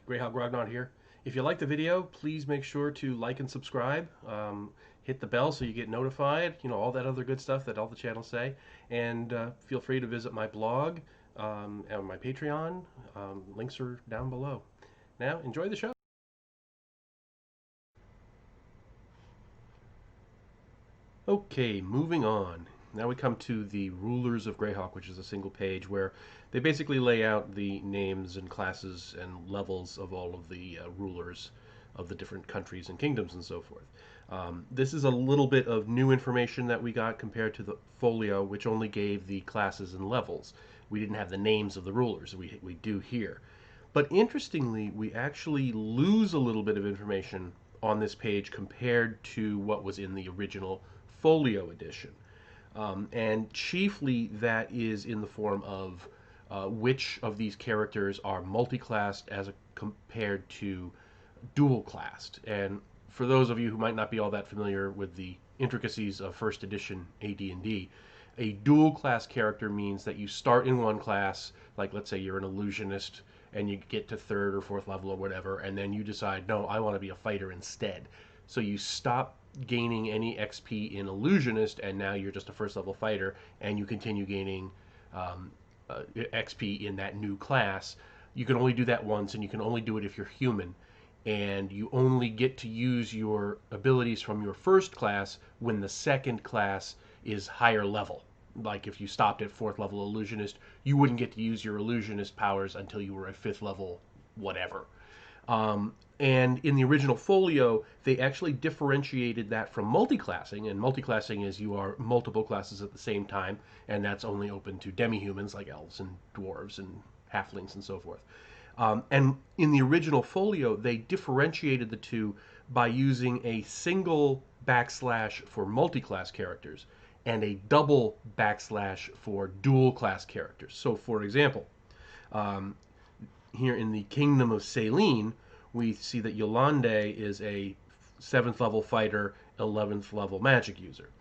Greyhawk Grognard here. If you like the video, please make sure to like and subscribe. Hit the bell so you get notified. You know, all that other good stuff that all the channels say. And feel free to visit my blog and my Patreon. Links are down below. Now, enjoy the show. Okay, moving on. Now we come to the Rulers of Greyhawk, which is a single page where they basically lay out the names and classes and levels of all of the rulers of the different countries and kingdoms and so forth. This is a little bit of new information that we got compared to the folio, which only gave the classes and levels. We didn't have the names of the rulers. We do here. But interestingly, we actually lose a little bit of information on this page compared to what was in the original folio edition. And chiefly that is in the form of which of these characters are multi-classed as compared to dual-classed. And for those of you who might not be all that familiar with the intricacies of first edition AD&D, a dual-class character means that you start in one class, like let's say you're an illusionist, and you get to third or fourth level or whatever, and then you decide, no, I want to be a fighter instead. So you stop gaining any XP in illusionist, and now you're just a first level fighter, and you continue gaining XP in that new class. You can only do that once, and you can only do it if you're human, and you only get to use your abilities from your first class when the second class is higher level. Like if you stopped at fourth level illusionist, you wouldn't get to use your illusionist powers until you were at fifth level whatever. And in the original folio, they actually differentiated that from multiclassing. And multiclassing is you are multiple classes at the same time, and that's only open to demi-humans like elves and dwarves and halflings and so forth. And in the original folio, they differentiated the two by using a single backslash for multi-class characters and a double backslash for dual-class characters. So, for example, here in the Kingdom of Selene, we see that Yolande is a 7th level fighter, 11th level magic user.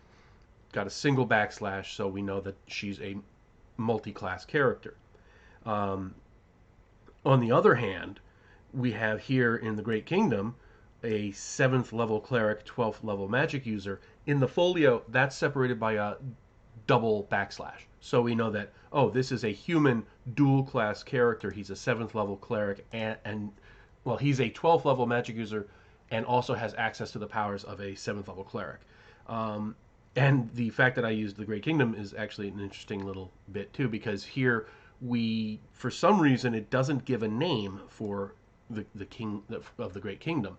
Got a single backslash, so we know that she's a multi-class character. On the other hand, we have here in the Great Kingdom a 7th level cleric, 12th level magic user. In the folio, that's separated by a double backslash. So we know that, oh, this is a human dual class character. He's a 7th level cleric, and well, he's a 12th level magic user and also has access to the powers of a 7th level cleric. And the fact that I used the Great Kingdom is actually an interesting little bit too, because here we, for some reason, it doesn't give a name for the king of the Great Kingdom,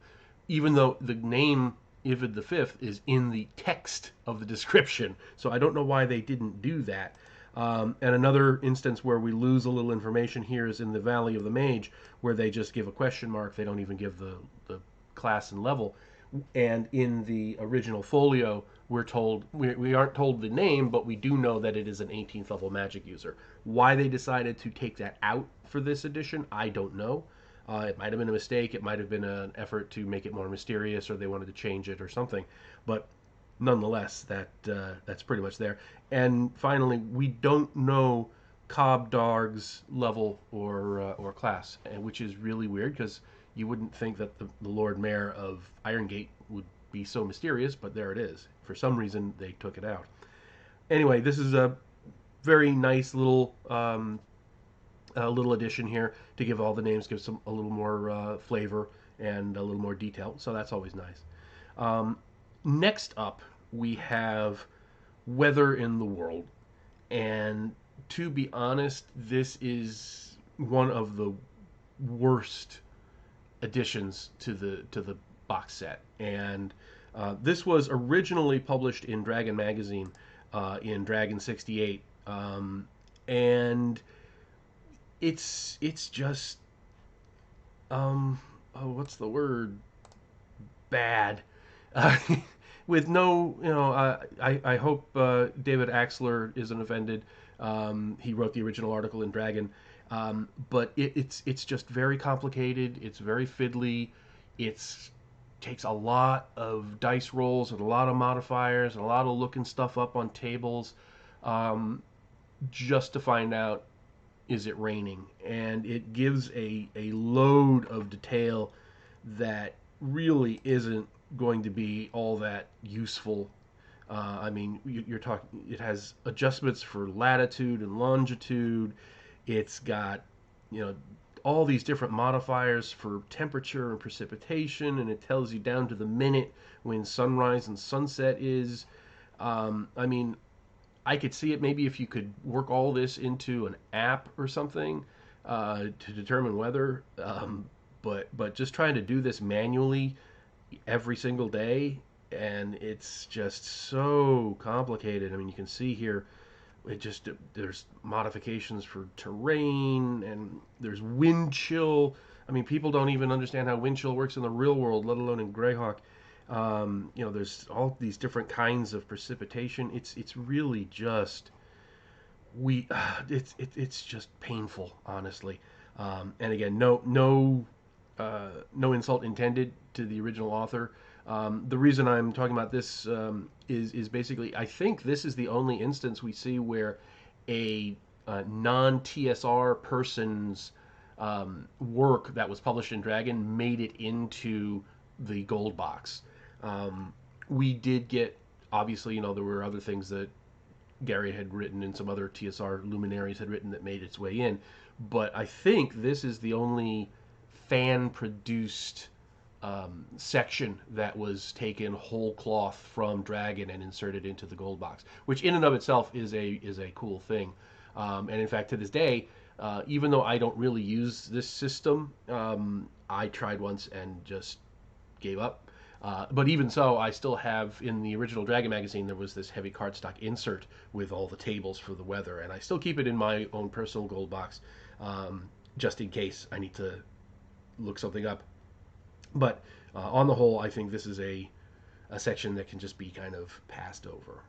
even though the name Ivid V is in the text of the description. So I don't know why they didn't do that. And another instance where we lose a little information here is in the Valley of the Mage, where they just give a question mark. They don't even give the class and level. And in the original folio, we're told we aren't told the name, but we do know that it is an 18th level magic user. Why they decided to take that out for this edition, I don't know. It might have been a mistake. It might have been an effort to make it more mysterious, or they wanted to change it or something. But nonetheless, that's pretty much there. And finally, we don't know Cobb Dog's level or class, which is really weird because you wouldn't think that the Lord Mayor of Irongate would be so mysterious, but there it is. For some reason, they took it out. Anyway, this is a very nice little little addition here to give all the names, give some a little more flavor and a little more detail. So that's always nice. Next up, we have Weather in the World, and to be honest, this is one of the worst additions to the box set. And this was originally published in Dragon Magazine in Dragon 68, and it's just what's the word? Bad. With no, I hope David Axler isn't offended. He wrote the original article in Dragon, but it's just very complicated. It's very fiddly. It takes a lot of dice rolls and a lot of modifiers and a lot of looking stuff up on tables, just to find out is it raining, and it gives a load of detail that really isn't going to be all that useful. I mean, you're talking. It has adjustments for latitude and longitude. It's got, you know, all these different modifiers for temperature and precipitation, and it tells you down to the minute when sunrise and sunset is. I mean, I could see it maybe if you could work all this into an app or something to determine weather. But just trying to do this manually every single day, and it's just so complicated. I mean, you can see here it just there's modifications for terrain, and there's wind chill. I mean, people don't even understand how wind chill works in the real world, let alone in Greyhawk. You know, there's all these different kinds of precipitation. It's really just we it's just painful, honestly. And again, no insult intended to the original author. The reason I'm talking about this is basically I think this is the only instance we see where a non TSR person's work that was published in Dragon made it into the gold box. We did get, obviously, you know, there were other things that Gary had written and some other TSR luminaries had written that made its way in, but I think this is the only fan produced section that was taken whole cloth from Dragon and inserted into the gold box, which in and of itself is a cool thing. And in fact, to this day, even though I don't really use this system, I tried once and just gave up. But even so, I still have in the original Dragon magazine there was this heavy cardstock insert with all the tables for the weather, and I still keep it in my own personal gold box, just in case I need to look something up. But on the whole, I think this is a section that can just be kind of passed over.